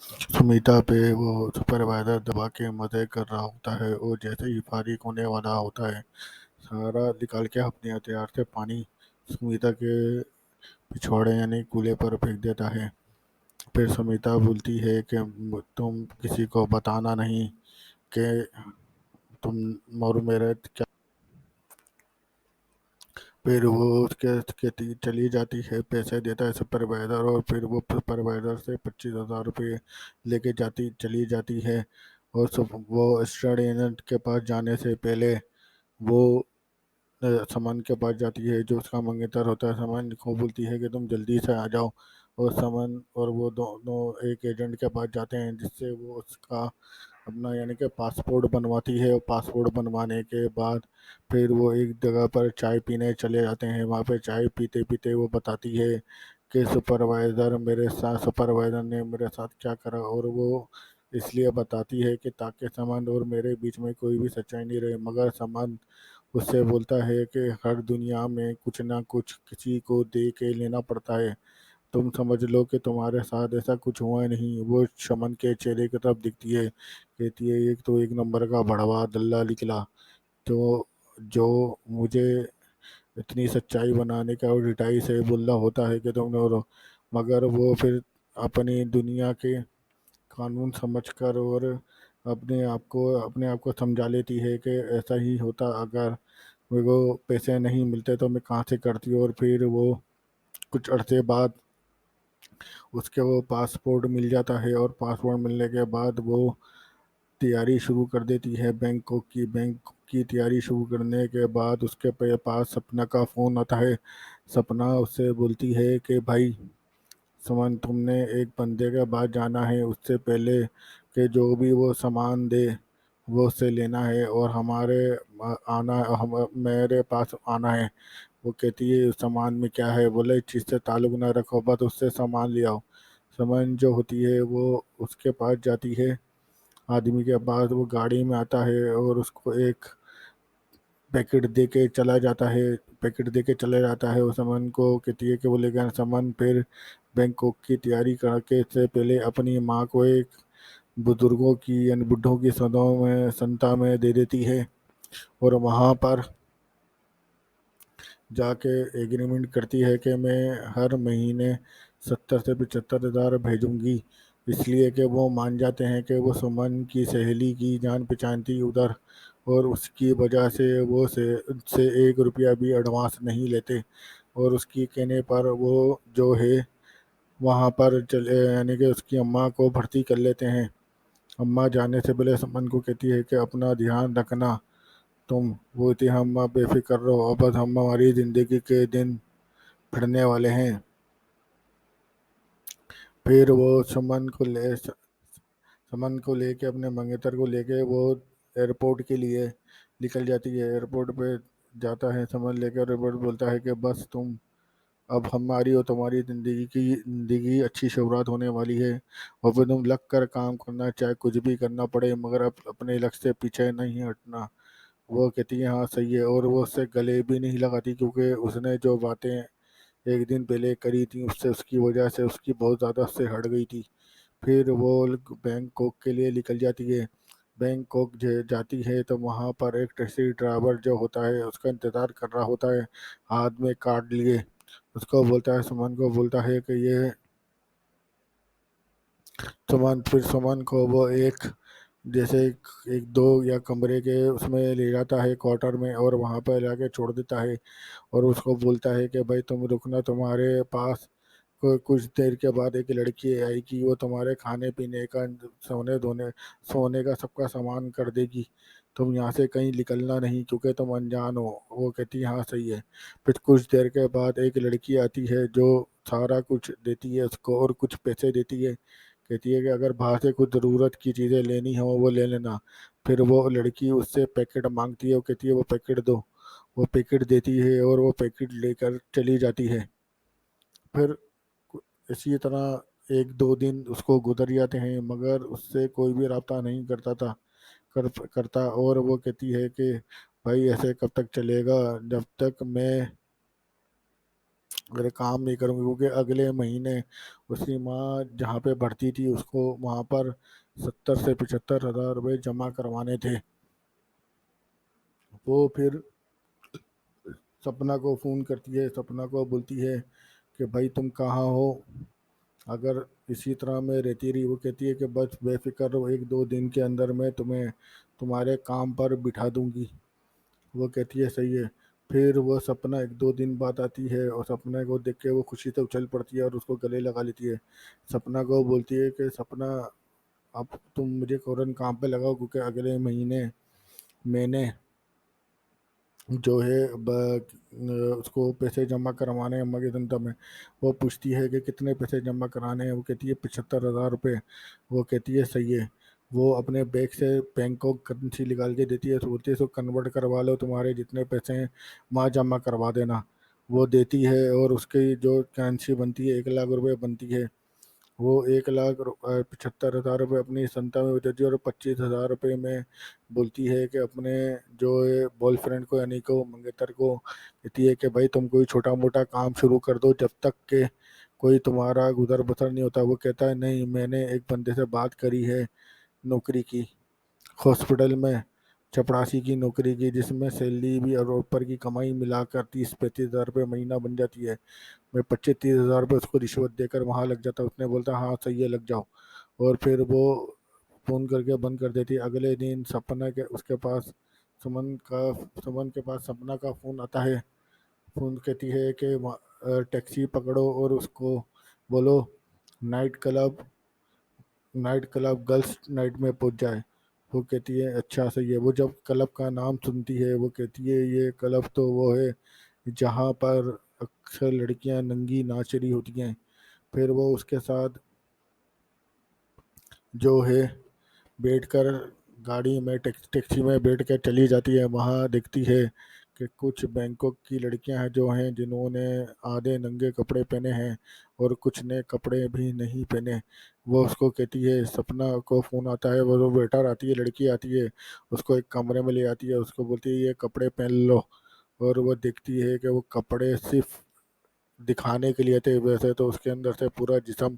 سمیتا پہ وہ سپروائزر دبا کے مزے کر رہا ہوتا ہے، اور جیسے ہی فارغ ہونے والا ہوتا ہے سارا نکال کے اپنے ہتھیار سے پانی سمیتا کے پچھواڑے یعنی کولے پر پھینک دیتا ہے۔ پھر سمیتا بولتی ہے کہ تم کسی کو بتانا نہیں کہ تم اور میرے کیا۔ پھر وہ اس کے چلی جاتی ہے، پیسے دیتا ہے سپروائزر، اور پھر وہ سپروائزر سے 25,000 روپے لے کے چلی جاتی ہے، اور وہ اسٹیٹ ایجنٹ کے پاس جانے سے پہلے وہ سمن کے پاس جاتی ہے جو اس کا منگیتر ہوتا ہے۔ سمن کو بولتی ہے کہ تم جلدی سے آ جاؤ، اور سمن اور وہ دونوں ایک ایجنٹ کے پاس جاتے ہیں جس سے وہ اس کا اپنا یعنی کہ پاسپورٹ بنواتی ہے، اور پاسپورٹ بنوانے کے بعد پھر وہ ایک جگہ پر چائے پینے چلے جاتے ہیں۔ وہاں پہ چائے پیتے پیتے وہ بتاتی ہے کہ سپروائزر نے میرے ساتھ کیا کرا، اور وہ اس لیے بتاتی ہے کہ تاکہ سمن اور میرے بیچ میں کوئی بھی سچائی نہیں رہے، مگر سمن اس سے بولتا ہے کہ ہر دنیا میں کچھ نہ کچھ کسی کو دے کے لینا پڑتا ہے، تم سمجھ لو کہ تمہارے ساتھ ایسا کچھ ہوا نہیں۔ وہ شمن کے چہرے کی طرف دکھتی ہے، کہتی ہے ایک تو ایک نمبر کا بڑوا دلہ نکلا تو جو مجھے اتنی سچائی بنانے کا اور ڈٹائی سے بولنا ہوتا ہے کہ تم نے مگر وہ پھر اپنی دنیا کے قانون سمجھ کر اور اپنے آپ کو سمجھا لیتی ہے کہ ایسا ہی ہوتا، اگر میرے کو پیسے نہیں ملتے تو میں کہاں سے کرتی، اور پھر وہ کچھ عرصے بعد اس کے وہ پاسپورٹ مل جاتا ہے، اور پاسپورٹ ملنے کے بعد وہ تیاری شروع کر دیتی ہے بینک کی تیاری شروع کرنے کے بعد اس کے پاس سپنا کا فون آتا ہے۔ سپنا اس سے بولتی ہے کہ بھائی سمن، تم نے ایک بندے کے بعد جانا ہے، اس سے پہلے کہ جو بھی وہ سامان دے وہ اس سے لینا ہے، اور میرے پاس آنا ہے۔ وہ کہتی ہے اس سامان میں کیا ہے؟ بولے اس چیز سے تعلق نہ رکھو، بس اس سے سامان لے آؤ۔ سمن جو ہوتی ہے وہ اس کے پاس جاتی ہے، آدمی کے پاس، وہ گاڑی میں آتا ہے اور اس کو ایک پیکٹ دے کے چلا جاتا ہے۔ وہ سمن کو کہتی ہے کہ وہ لے گا۔ سمن پھر بینکاک کی تیاری کر کے سے پہلے اپنی ماں کو ایک بزرگوں کی یعنی بڈھوں کی سنتا میں دے دیتی ہے، اور وہاں پر جا کے ایگریمنٹ کرتی ہے کہ میں ہر مہینے 70,000 سے 75,000 بھیجوں گی، اس لیے کہ وہ مان جاتے ہیں کہ وہ سمن کی سہیلی کی جان پہچان تھی ادھر، اور اس کی وجہ سے وہ سے 1 روپیہ بھی ایڈوانس نہیں لیتے، اور اس کی کہنے پر وہ جو ہے وہاں پر چلے یعنی کہ اس کی اماں کو بھرتی کر لیتے ہیں۔ اماں جانے سے پہلے سمن کو کہتی ہے کہ اپنا دھیان رکھنا تم، وہ تھی ہم بے فکر رہو، اب ہماری زندگی کے دن بڑھنے والے ہیں۔ پھر وہ سمن کو لے کے اپنے منگیتر کو لے کے وہ ایئرپورٹ کے لیے نکل جاتی ہے۔ ایئرپورٹ پہ جاتا ہے سمن لے کے، ایئرپورٹ بولتا ہے کہ بس تم اب ہماری اور تمہاری زندگی اچھی شروعات ہونے والی ہے، اور پھر تم لگ کر کام کرنا، چاہے کچھ بھی کرنا پڑے، مگر اب اپنے لگ سے پیچھے نہیں ہٹنا۔ وہ کہتی ہے ہاں صحیح ہے، اور وہ اس سے گلے بھی نہیں لگاتی کیونکہ اس نے جو باتیں ایک دن پہلے کری تھی اس کی وجہ سے اس کی بہت زیادہ اس سے ہٹ گئی تھی۔ پھر وہ بینکاک کے لیے نکل جاتی ہے۔ بینکاک جاتی ہے تو وہاں پر ایک ٹیکسی ڈرائیور جو ہوتا ہے اس کا انتظار کر رہا ہوتا ہے ہاتھ میں کارڈ لیے، اس کو بولتا ہے سمن کو بولتا ہے کہ یہ سمن کو وہ ایک جیسے ایک دو یا کمرے کے اس میں لے جاتا ہے کوارٹر میں، اور وہاں پہ لا کے چھوڑ دیتا ہے، اور اس کو بولتا ہے کہ بھائی تم رکنا، تمہارے پاس کچھ دیر کے بعد ایک لڑکی آئے گی، وہ تمہارے کھانے پینے کا سونے کا سب کا سامان کر دے گی، تم یہاں سے کہیں نکلنا نہیں کیونکہ تم انجان ہو۔ وہ کہتی ہے ہاں صحیح ہے۔ پھر کچھ دیر کے بعد ایک لڑکی آتی ہے جو سارا کچھ دیتی ہے اس کو، اور کچھ پیسے دیتی ہے، کہتی ہے کہ اگر باہر سے کچھ ضرورت کی چیزیں لینی ہو وہ لے لینا۔ پھر وہ لڑکی اس سے پیکٹ مانگتی ہے، وہ کہتی ہے وہ پیکٹ دو، وہ پیکٹ دیتی ہے اور وہ پیکٹ لے کر چلی جاتی ہے۔ پھر اسی طرح 1-2 دن اس کو گزر جاتے ہیں، مگر اس سے کوئی بھی رابطہ نہیں کرتا، اور وہ کہتی ہے کہ بھائی ایسے کب تک چلے گا، جب تک میں اگر کام نہیں کروں گی، کیونکہ اگلے مہینے اس کی ماں جہاں پہ بھرتی تھی اس کو وہاں پر 70 سے 75 ہزار روپے جمع کروانے تھے۔ وہ پھر سپنا کو فون کرتی ہے، سپنا کو بولتی ہے کہ بھائی تم کہاں ہو، اگر اسی طرح میں رہتی رہی، وہ کہتی ہے کہ بس بے فکر رہو، 1 2 دن کے اندر میں تمہیں تمہارے کام پر بٹھا دوں گی۔ وہ کہتی ہے صحیح ہے۔ پھر وہ سپنا 1 2 دن بعد آتی ہے اور سپنا کو دیکھ کے وہ خوشی سے اچھل پڑتی ہے اور اس کو گلے لگا لیتی ہے۔ سپنا کو بولتی ہے کہ سپنا اب تم مجھے فوراً کام پہ لگاؤ، کیونکہ اگلے مہینے میں نے جو ہے اس کو پیسے جمع کروانے ہیں اماں کی تنخواہ میں۔ وہ پوچھتی ہے کہ کتنے پیسے جمع کرانے ہیں، وہ کہتی ہے 75 ہزار روپے۔ وہ کہتی ہے صحیح ہے۔ وہ اپنے بیگ سے بینکاک کرنسی نکال کے دیتی ہے، بولتی ہے اس کو کنورٹ کروا لو، تمہارے جتنے پیسے ہیں وہاں جمع کروا دینا۔ وہ دیتی ہے اور اس کی جو کرنسی بنتی ہے 1 لاکھ روپے بنتی ہے۔ وہ 1 لاکھ 75 ہزار روپے اپنی سنتا میں دیتی ہے اور 25 ہزار روپے میں بولتی ہے کہ اپنے جو بوائے فرینڈ کو یعنی کہ منگیتر کو کہتی ہے کہ بھائی تم کوئی چھوٹا موٹا کام شروع کر دو جب تک کہ کوئی تمہارا گزر بسر نہیں ہوتا۔ وہ کہتا ہے نہیں، میں نے ایک بندے سے بات کری ہے نوکری کی، ہاسپٹل میں چپڑاسی کی نوکری کی، جس میں سیلری بھی اور اوپر کی کمائی ملا کر 30 35 ہزار روپے مہینہ بن جاتی ہے۔ میں 25 30 ہزار روپے اس کو رشوت دے کر وہاں لگ جاتا۔ اس نے بولتا ہاں صحیح ہے لگ جاؤ، اور پھر وہ فون کر کے بند کر دیتی۔ اگلے دن سپنا کے اس کے پاس سمن کے پاس سپنا کا فون آتا ہے۔ فون کہتی ہے کہ ٹیکسی پکڑو اور اس کو بولو نائٹ کلب گرلس نائٹ میں پہنچ جائے۔ وہ کہتی ہے اچھا صحیح ہے۔ وہ جب کلب کا نام سنتی ہے وہ کہتی ہے یہ کلب تو وہ ہے جہاں پر اکثر لڑکیاں ننگی ناچ رہی ہوتی ہیں۔ پھر وہ اس کے ساتھ جو ہے بیٹھ کر گاڑی میں ٹیکسی میں بیٹھ کر چلی جاتی ہے۔ وہاں دیکھتی ہے کہ کچھ بینکاک کی لڑکیاں ہیں جو ہیں جنہوں نے آدھے ننگے کپڑے پہنے ہیں اور کچھ نے کپڑے بھی نہیں پہنے۔ وہ اس کو کہتی ہے، سپنا کو فون آتا ہے، وہ ویٹر آتی ہے، لڑکی آتی ہے، اس کو ایک کمرے میں لے آتی ہے، اس کو بولتی ہے یہ کپڑے پہن لو، اور وہ دیکھتی ہے کہ وہ کپڑے صرف دکھانے کے لیے تھے، ویسے تو اس کے اندر سے پورا جسم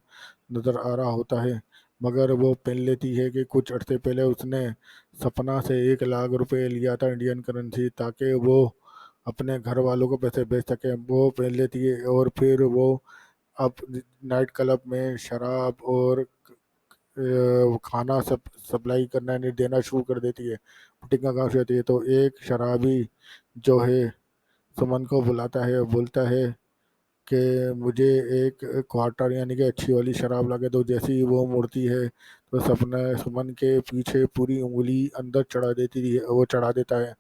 نظر آ رہا ہوتا ہے، مگر وہ پہن لیتی ہے کہ کچھ عرصے پہلے اس نے سپنا سے 1 لاکھ روپے لیا تھا انڈین کرنسی، تاکہ وہ اپنے گھر والوں کو پیسے بھیج سکے۔ وہ پہن لیتی ہے اور پھر وہ اب نائٹ کلب میں شراب اور کھانا سپلائی کرنا نہیں دینا شروع کر دیتی ہے، بوٹنگ کا کام شروع ہوتی ہے۔ تو ایک شرابی جو ہے سمن کو بلاتا ہے، بولتا ہے کہ مجھے ایک کوارٹر یعنی کہ اچھی والی شراب لا کے دو۔ جیسے ہی وہ مڑتی ہے تو سمن کے پیچھے پوری انگلی اندر چڑھا دیتا ہے۔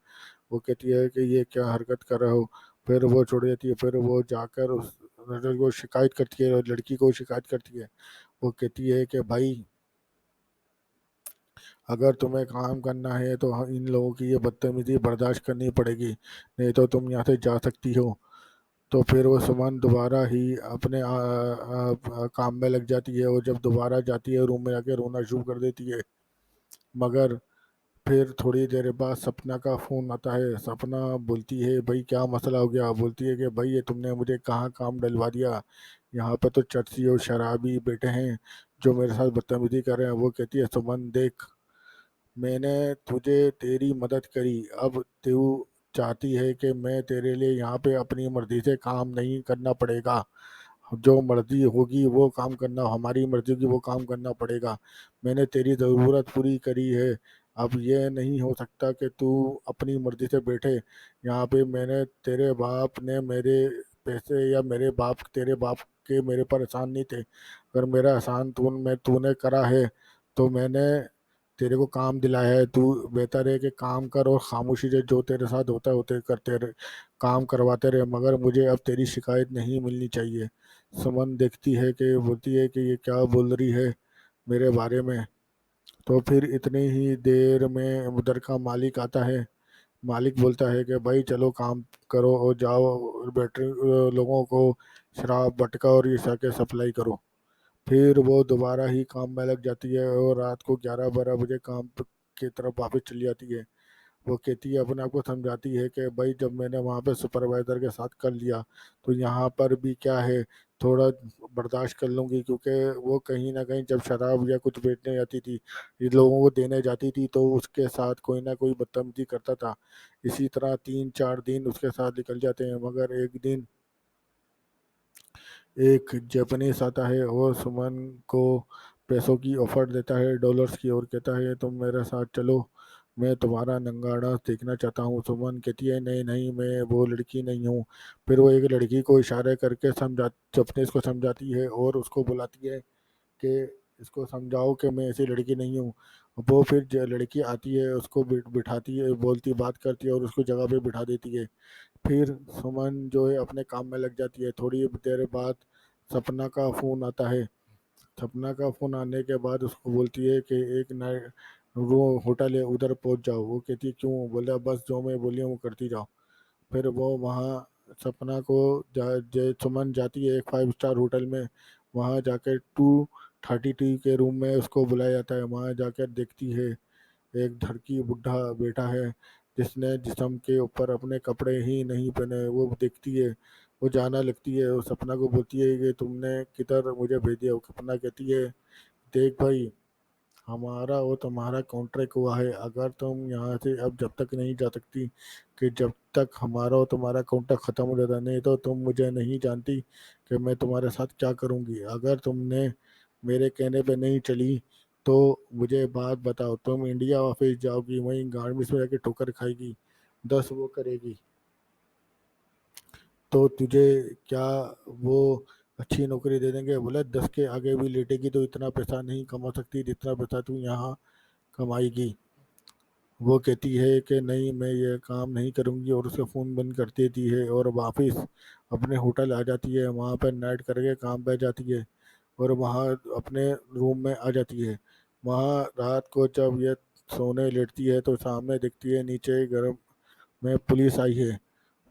وہ کہتی ہے کہ یہ کیا حرکت کر رہے ہو، پھر وہ چھوڑ دیتی ہے۔ پھر وہ جا کر اس لڑکی کو شکایت کرتی ہے، اور لڑکی کو شکایت کرتی ہے۔ وہ کہتی ہے کہ بھائی اگر تمہیں کام کرنا ہے تو ان لوگوں کی یہ بدتمیزی برداشت کرنی پڑے گی، نہیں تو تم یہاں سے جا سکتی ہو۔ تو پھر وہ سمن دوبارہ ہی اپنے کام میں لگ جاتی ہے، اور جب دوبارہ جاتی ہے روم میں جا کے رونا شروع کر دیتی ہے۔ مگر پھر تھوڑی دیر بعد سپنا کا فون آتا ہے۔ سپنا بولتی ہے بھائی کیا مسئلہ ہو گیا؟ بولتی ہے کہ بھائی یہ تم نے مجھے کہاں کام ڈلوا دیا، یہاں پہ تو چرسی اور شرابی بیٹھے ہیں جو میرے ساتھ بدتمیزی کر رہے ہیں۔ وہ کہتی ہے سمن دیکھ، میں نے تیری مدد کری، اب تو چاہتی ہے کہ میں تیرے لیے یہاں پہ اپنی مرضی سے کام نہیں کرنا پڑے گا، جو مرضی ہوگی وہ کام کرنا، ہماری مرضی ہوگی وہ کام کرنا پڑے گا۔ میں نے تیری ضرورت پوری کری ہے، اب یہ نہیں ہو سکتا کہ تو اپنی مرضی سے بیٹھے یہاں پہ۔ میں نے تیرے باپ نے میرے پیسے یا تیرے باپ کے میرے پر احسان نہیں تھے، اگر میرا احسان تو نے کرا ہے تو میں نے تیرے کو کام دلایا ہے، تو بہتر ہے کہ کام کر اور خاموشی سے جو تیرے ساتھ ہوتا ہے ہوتے کرتے رہے، کام کرواتے رہے، مگر مجھے اب تیری شکایت نہیں ملنی چاہیے۔ سمن دیکھتی ہے کہ بولتی ہے کہ یہ کیا بول رہی ہے میرے بارے میں۔ تو پھر اتنی ہی دیر میں ادھر کا مالک آتا ہے۔ مالک بولتا ہے کہ بھائی چلو کام کرو اور جاؤ بیٹری لوگوں کو شراب بٹکا اور یہ سا کے سپلائی کرو۔ پھر وہ دوبارہ ہی کام میں لگ جاتی ہے اور رات کو 11 12 بجے کام کی طرف واپس چلی جاتی ہے۔ وہ کہتی ہے اپنے آپ کو سمجھاتی ہے کہ بھائی جب میں نے وہاں پہ سپروائزر کے ساتھ کر لیا تو یہاں پر بھی کیا ہے، تھوڑا برداشت کر لوں گی، کیونکہ وہ کہیں نہ کہیں جب شراب یا کچھ بیچنے جاتی تھی، یہ لوگوں کو دینے جاتی تھی، تو اس کے ساتھ کوئی نہ کوئی بدتمیزی کرتا تھا۔ اسی طرح 3-4 دن اس کے ساتھ نکل جاتے ہیں، مگر ایک دن ایک جاپنیز آتا ہے اور سمن کو پیسوں کی آفر دیتا ہے، ڈالرز کی، اور کہتا ہے تم میرے ساتھ چلو، میں تمہارا ننگا ڈانس دیکھنا چاہتا ہوں۔ سمن کہتی ہے نہیں نہیں، میں وہ لڑکی نہیں ہوں۔ پھر وہ ایک لڑکی کو اشارے کر کے جاپنیز کو سمجھاتی ہے اور اس کو بلاتی ہے کہ اس کو سمجھاؤ کہ میں ایسی لڑکی نہیں ہوں۔ وہ پھر لڑکی آتی ہے، اس کو بٹھاتی ہے، بولتی بات کرتی ہے اور اس کو جگہ پہ بٹھا دیتی ہے۔ پھر سمن جو ہے اپنے کام میں لگ جاتی ہے۔ تھوڑی دیر بعد سپنا کا فون آتا ہے۔ سپنا کا فون آنے کے بعد اس کو بولتی ہے کہ ایک وہ ہوٹل ہے ادھر پہنچ جاؤ۔ وہ کہتی کیوں؟ بولا بس جو میں بولی ہوں وہ کرتی جاؤ۔ پھر وہ وہاں سپنا کو سمن جاتی ہے ایک 5 اسٹار ہوٹل میں، وہاں جا کے 232 کے روم میں اس کو بلایا جاتا ہے۔ وہاں جا کر دیکھتی ہے ایک دھڑکی بڈھا بیٹا ہے جس نے جسم کے اوپر اپنے کپڑے ہی نہیں پہنے۔ وہ دیکھتی ہے، وہ جانا لگتی ہے، وہ سپنا کو بولتی ہے کہ تم نے کدھر مجھے بھیج دیا۔ سپنا کہتی ہے دیکھ بھائی، ہمارا اور تمہارا کانٹریکٹ ہوا ہے، اگر تم یہاں سے اب جب تک نہیں جا سکتی کہ جب تک ہمارا اور تمہارا کانٹریکٹ ختم ہو جاتا نہیں، تو تم مجھے نہیں جانتی کہ میں تمہارے ساتھ کیا کروں گی۔ اگر تم نے میرے کہنے پہ نہیں چلی تو مجھے بات بتاؤ، تم انڈیا واپس جاؤ گی، وہیں گارمنٹس میں جا کے ٹھوکر کھائے گی، 10 وہ کرے گی، تو تجھے کیا وہ اچھی نوکری دے دیں گے؟ بولے 10 کے آگے بھی لیٹے گی تو اتنا پیسہ نہیں کما سکتی جتنا پیسہ تو یہاں کمائے گی۔ وہ کہتی ہے کہ نہیں میں یہ کام نہیں کروں گی، اور اسے فون بند کر دیتی ہے اور واپس اپنے ہوٹل آ جاتی ہے۔ وہاں پہ نائٹ کر کے کام پہ جاتی ہے اور وہاں اپنے روم میں آ جاتی ہے۔ وہاں رات کو جب یہ سونے لیٹتی ہے تو سامنے دیکھتی ہے نیچے گھر میں پولیس آئی ہے۔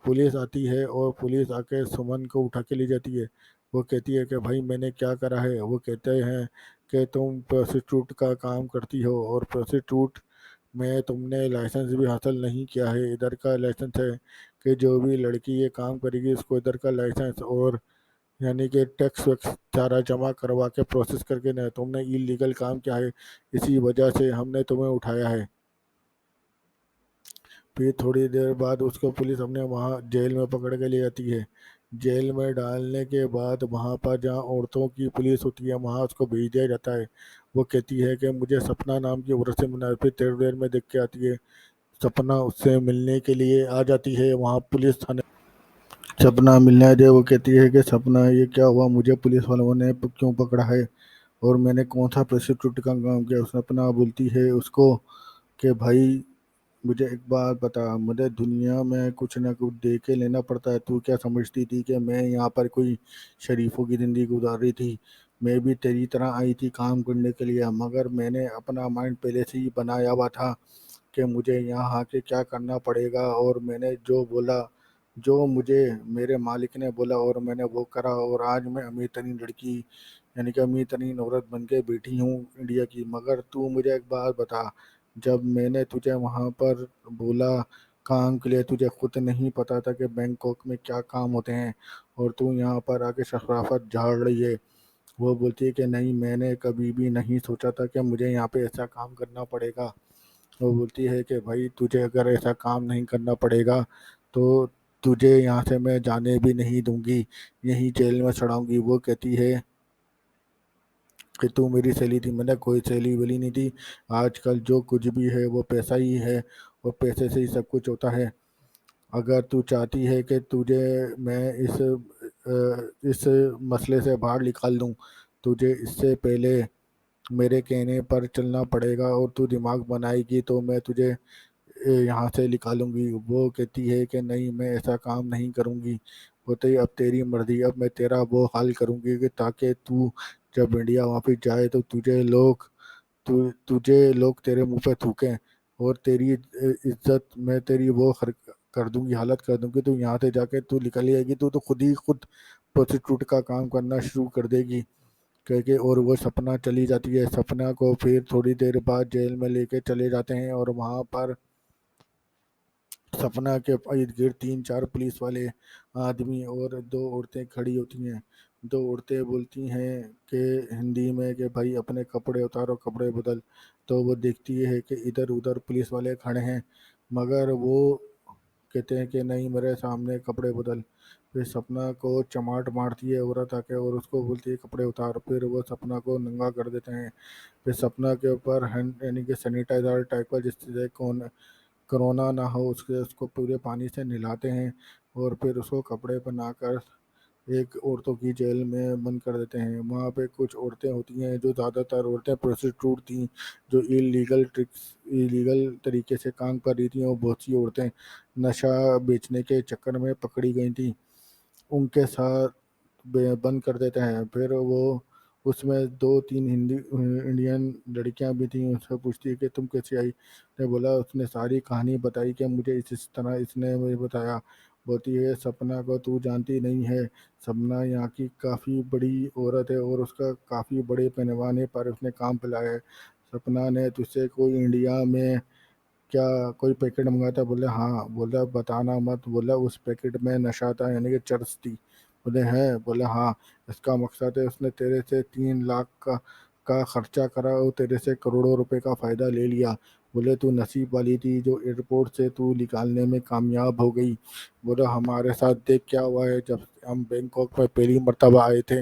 پولیس آتی ہے اور پولیس آ کے سمن کو اٹھا کے لے جاتی ہے۔ وہ کہتی ہے کہ بھائی میں نے کیا کرا ہے؟ وہ کہتے ہیں کہ تم پروسٹیٹیوٹ کا کام کرتی ہو، اور پروسٹیٹیوٹ میں تم نے لائسنس بھی حاصل نہیں کیا ہے۔ ادھر کا لائسنس ہے کہ جو بھی لڑکی یہ کام کرے گی اس کو ادھر کا لائسنس اور یعنی کہ ٹیکس ویکس سارا جمع کروا کے پروسیس کر کے نہ، تم نے ایلیگل کام کیا ہے، اسی وجہ سے ہم نے تمہیں اٹھایا ہے۔ پھر تھوڑی دیر بعد اس کو پولیس اپنے وہاں جیل میں پکڑ کے لے جاتی ہے۔ جیل میں ڈالنے کے بعد وہاں پر جہاں عورتوں کی پولیس ہوتی ہے وہاں اس کو بھیج دیا جاتا ہے۔ وہ کہتی ہے کہ مجھے سپنا نام کی عورت سے ملنا ہے۔ پھر تھوڑی دیر میں دیکھ کے آتی ہے، سپنا اس سے ملنے کے لیے آ جاتی ہے وہاں پولیس تھانے۔ سپنا ملنے آ جائے، وہ کہتی ہے کہ سپنا یہ کیا ہوا، مجھے پولیس والوں نے کیوں پکڑا ہے اور میں نے کون سا پروسٹیٹیوٹ کا کام کیا؟ سپنا بولتی ہے اس کو کہ بھائی مجھے ایک بات بتا، مجھے دنیا میں کچھ نہ کچھ دے کے لینا پڑتا ہے۔ تو کیا سمجھتی تھی کہ میں یہاں پر کوئی شریفوں کی زندگی گزار رہی تھی؟ میں بھی تیری طرح آئی تھی کام کرنے کے لیے، مگر میں نے اپنا مائنڈ پہلے سے ہی بنایا ہوا تھا کہ مجھے یہاں آ کے کیا کرنا پڑے گا، اور میں نے جو بولا، جو مجھے میرے مالک نے بولا اور میں نے وہ کرا، اور آج میں امیر ترین لڑکی یعنی کہ امیر ترین عورت بن کے بیٹھی ہوں انڈیا کی۔ مگر تو مجھے ایک بات بتا، جب میں نے تجھے وہاں پر بولا کام کے لیے، تجھے خود نہیں پتا تھا کہ بینکاک میں کیا کام ہوتے ہیں، اور تو یہاں پر آ کے شرافت جھاڑ رہی ہے۔ وہ بولتی ہے کہ نہیں، میں نے کبھی بھی نہیں سوچا تھا کہ مجھے یہاں پہ ایسا کام کرنا پڑے گا۔ وہ بولتی ہے کہ بھائی تجھے اگر ایسا کام نہیں کرنا پڑے گا تو تجھے یہاں سے میں جانے بھی نہیں دوں گی، یہیں جیل میں چڑھاؤں گی۔ وہ کہتی ہے کہ تو میری سہیلی تھی، میں نے کوئی سہیلی ولی نہیں تھی، آج کل جو کچھ بھی ہے وہ پیسہ ہی ہے، اور پیسے سے ہی سب کچھ ہوتا ہے۔ اگر تو چاہتی ہے کہ تجھے میں اس مسئلے سے باہر نکال دوں، تجھے اس سے پہلے میرے کہنے پر چلنا پڑے گا، اور تو دماغ بنائے گی تو میں تجھے یہاں سے نکالوں گی۔ وہ کہتی ہے کہ نہیں، میں ایسا کام نہیں کروں گی۔ بولتے اب تیری مرضی، اب میں تیرا وہ حال کروں گی کہ تاکہ تو جب انڈیا واپس جائے تو تجھے لوگ تیرے منہ پہ تھوکیں، اور تیری عزت میں تیری وہ کر دوں گی، حالت کر دوں گی، تو یہاں سے جا کے تو نکل جائے گی، تو خود ہی خود پروسٹیٹیوٹ کا کام کرنا شروع کر دے گی کہہ کے۔ اور وہ سپنا چلی جاتی ہے۔ سپنا کو پھر تھوڑی دیر بعد جیل میں لے کے چلے جاتے ہیں، اور وہاں پر سپنا کے ارد گرد 3-4 پولیس والے آدمی اور 2 عورتیں کھڑی ہوتی ہیں۔ 2 عورتیں بولتی ہیں کہ ہندی میں کہ بھائی اپنے کپڑے اتارو، کپڑے بدل۔ تو وہ دیکھتی ہے کہ ادھر ادھر پولیس والے کھڑے ہیں، مگر وہ کہتے ہیں کہ نہیں، میرے سامنے کپڑے بدل۔ پھر سپنا کو چماٹ مارتی ہے عورت آ کے اور اس کو بولتی ہے کپڑے اتار۔ پھر وہ سپنا کو ننگا کر دیتے ہیں۔ پھر سپنا کے اوپر ہینڈ یعنی کہ سینیٹائزر ٹائپ کا، جس سے کرونا نہ ہو، اس کو پورے پانی سے نہلاتے ہیں اور پھر اس کو کپڑے پہنا کر ایک عورتوں کی جیل میں بند کر دیتے ہیں۔ وہاں پہ کچھ عورتیں ہوتی ہیں جو زیادہ تر عورتیں پروسٹیٹیوٹ تھیں، جو ایلیگل طریقے سے کام کر رہی تھیں، اور بہت سی عورتیں نشہ بیچنے کے چکر میں پکڑی گئی تھیں، ان کے ساتھ بند کر دیتے ہیں۔ پھر وہ اس میں 2-3 انڈین لڑکیاں بھی تھیں، ان سے پوچھتی ہے کہ تم کیسے آئی؟ نے بولا، اس نے ساری کہانی بتائی کہ مجھے اس طرح اس نے مجھے بتایا۔ بولتی ہے سپنا کو تو جانتی نہیں ہے، سپنا یہاں کی کافی بڑی عورت ہے اور اس کا کافی بڑے پیمانے پر اس نے کام پھیلایا ہے۔ سپنا نے تجھ سے کوئی انڈیا میں کیا کوئی پیکٹ منگایا تھا؟ بولے ہاں۔ بولا بتانا مت۔ بولا اس پیکٹ میں نشہ تھا، یعنی کہ چرس تھی۔ بولے ہیں؟ بولے ہاں۔ اس کا مقصد ہے اس نے تیرے سے 3 لاکھ کا خرچہ کرا اور تیرے سے کروڑوں روپے کا فائدہ لے لیا۔ بولے تو نصیب والی تھی جو ایئرپورٹ سے تو نکالنے میں کامیاب ہو گئی۔ بولا ہمارے ساتھ دیکھ کیا ہوا ہے، جب ہم بینکاک میں پہلی مرتبہ آئے تھے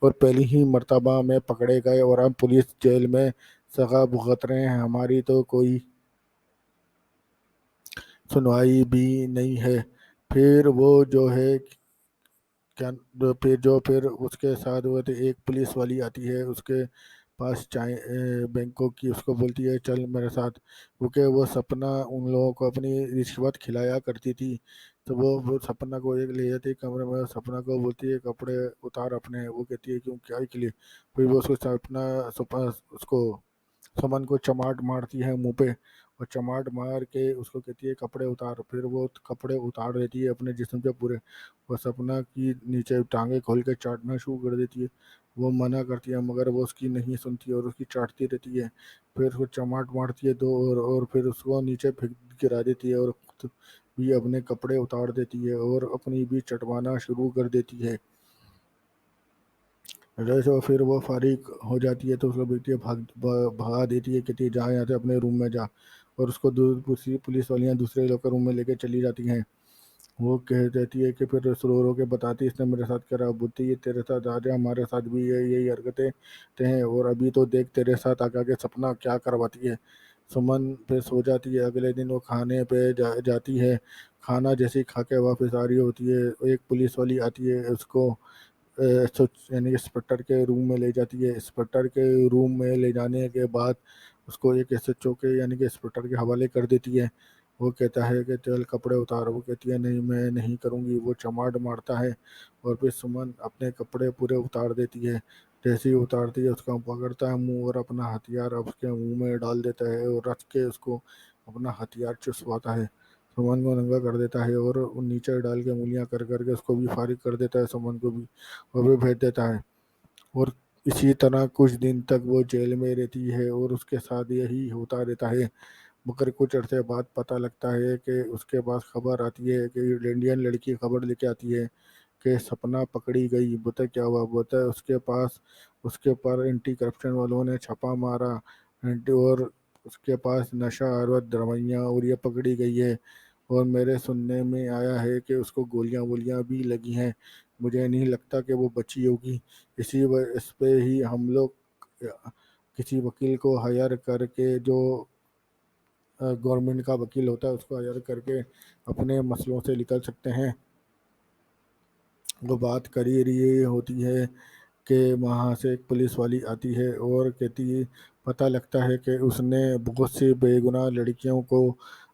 اور پہلی ہی مرتبہ میں پکڑے گئے اور ہم پولیس جیل میں سزا بھگت رہے ہیں، ہماری تو کوئی سنوائی بھی نہیں ہے۔ پھر وہ جو ہے پھر اس کے ساتھ وہ ایک پولیس والی آتی ہے اس کے پاس بینکاک کی، اس کو بولتی ہے چل میرے ساتھ، کیونکہ وہ سپنا ان لوگوں کو اپنی رشوت کھلایا کرتی تھی۔ تو وہ سپنا کو ایک لے جاتی ہے کمرے میں، سپنا کو بولتی ہے کپڑے اتار اپنے۔ وہ کہتی ہے کیوں، کیا کے لیے؟ پھر وہ اس کو سمن کو چماٹ مارتی ہے منہ پہ، اور چماٹ مار کے اس کو کہتی ہے کپڑے اتار۔ پھر وہ کپڑے اتار دیتی ہے اپنے جسم سے پورے، وہ سپنا کی نیچے ٹانگیں کھول کے چاٹنا شروع کر دیتی ہے۔ وہ منع کرتی ہے مگر وہ اس کی نہیں سنتی اور اس کی چاٹتی رہتی ہے۔ پھر اس کو چماٹ مارتی ہے 2 اور پھر اس کو نیچے گرا دیتی ہے اور خود بھی اپنے کپڑے اتار دیتی ہے اور اپنی بھی چٹوانا شروع کر دیتی ہے۔ جیسے پھر وہ فارغ ہو جاتی ہے تو اس کو بیٹی بھگا دیتی ہے، کہتی ہے جا یہاں سے، اپنے روم میں جا، اور اس کو پولیس والیاں دوسرے لوکر روم میں لے کے چلی جاتی ہیں۔ وہ کہہ دیتی ہے کہ پھر رو رو کے بتاتی اس نے میرے ساتھ کرا۔ بولتی ہے تیرے ساتھ آ جا، ہمارے ساتھ بھی یہی حرکتیں ہیں، اور ابھی تو دیکھ تیرے ساتھ آ کے سپنا کیا کرواتی ہے۔ سمن پہ سو جاتی ہے۔ اگلے دن وہ کھانے پہ جاتی ہے، کھانا جیسے کھا کے واپس آ رہی ہوتی ہے، ایک پولیس والی آتی ہے، اس کو یعنی انسپکٹر کے روم میں لے جاتی ہے۔ انسپکٹر کے روم میں لے جانے کے بعد اس کو ایک ایس ایچ او کے یعنی کہ انسپکٹر کے حوالے کر دیتی ہے۔ وہ کہتا ہے کہ چل کپڑے اتار۔ وہ کہتی ہے نہیں میں نہیں کروں گی۔ وہ چماٹ مارتا ہے اور پھر سمن اپنے کپڑے پورے اتار دیتی ہے۔ جیسے ہی اتارتی ہے اس کا پکڑتا ہے منہ اور اپنا ہتھیار اس کے منہ میں ڈال دیتا ہے اور رچ کے اس کو اپنا ہتھیار چسواتا ہے۔ سمن کو ننگا کر دیتا ہے اور نیچے ڈال کے انگلیاں کر کے اس کو بھی فارغ کر دیتا ہے، سمن کو بھی، اور بھی بھیج دیتا ہے۔ اور اسی طرح کچھ دن تک وہ جیل میں رہتی ہے اور اس کے ساتھ یہی ہوتا رہتا ہے، مگر کچھ عرصے بعد پتہ لگتا ہے کہ اس کے پاس خبر آتی ہے کہ انڈین لڑکی خبر لے کے آتی ہے کہ سپنا پکڑی گئی۔ بتا کیا ہوا؟ بتا اس کے پر اینٹی کرپشن والوں نے چھاپا مارا اور اس کے پاس نشہ آور دوائیاں اور یہ پکڑی گئی ہے، اور میرے سننے میں آیا ہے کہ اس کو گولیاں بھی لگی ہیں، مجھے نہیں لگتا کہ وہ بچی ہوگی۔ اس پہ ہی ہم لوگ کسی وکیل کو ہائر کر کے، جو گورنمنٹ کا وکیل ہوتا ہے، اس کو ہائر کر کے اپنے مسئلوں سے نکل سکتے ہیں۔ وہ بات کر ہی رہی ہوتی ہے کہ وہاں سے ایک پولیس والی آتی ہے اور کہتی پتہ لگتا ہے کہ اس نے بہت سی بے گناہ لڑکیوں کو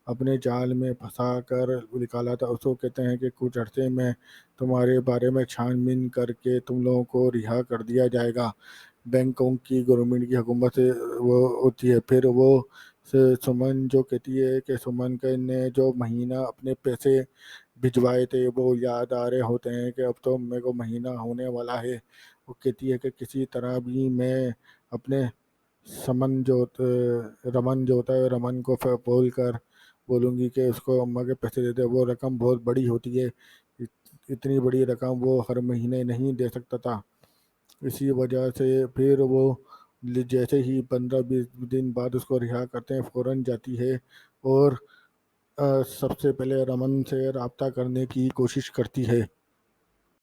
اپنے جال میں پھنسا کر نکالا تھا۔ اس کو کہتے ہیں کہ کچھ عرصے میں تمہارے بارے میں چھان بین کر کے تم لوگوں کو رہا کر دیا جائے گا۔ بینکاک کی گورنمنٹ کی حکومت وہ ہوتی ہے۔ پھر وہ سمن جو کہتی ہے کہ سمن نے جو مہینہ اپنے پیسے بھجوائے تھے وہ یاد آ رہے ہوتے ہیں کہ اب تو میرے کو مہینہ ہونے والا ہے۔ وہ کہتی ہے کہ کسی طرح بھی میں اپنے رمن جو ہوتا ہے، رمن کو بول کر بولوں گی کہ اس کو اماں کے پیسے دے دے، وہ رقم بہت بڑی ہوتی ہے، اتنی بڑی رقم وہ ہر مہینے نہیں دے سکتا تھا۔ اسی وجہ سے پھر وہ جیسے ہی 15-20 دن بعد اس کو رہا کرتے ہیں، فوراً جاتی ہے اور سب سے پہلے رمن سے رابطہ کرنے کی کوشش کرتی ہے۔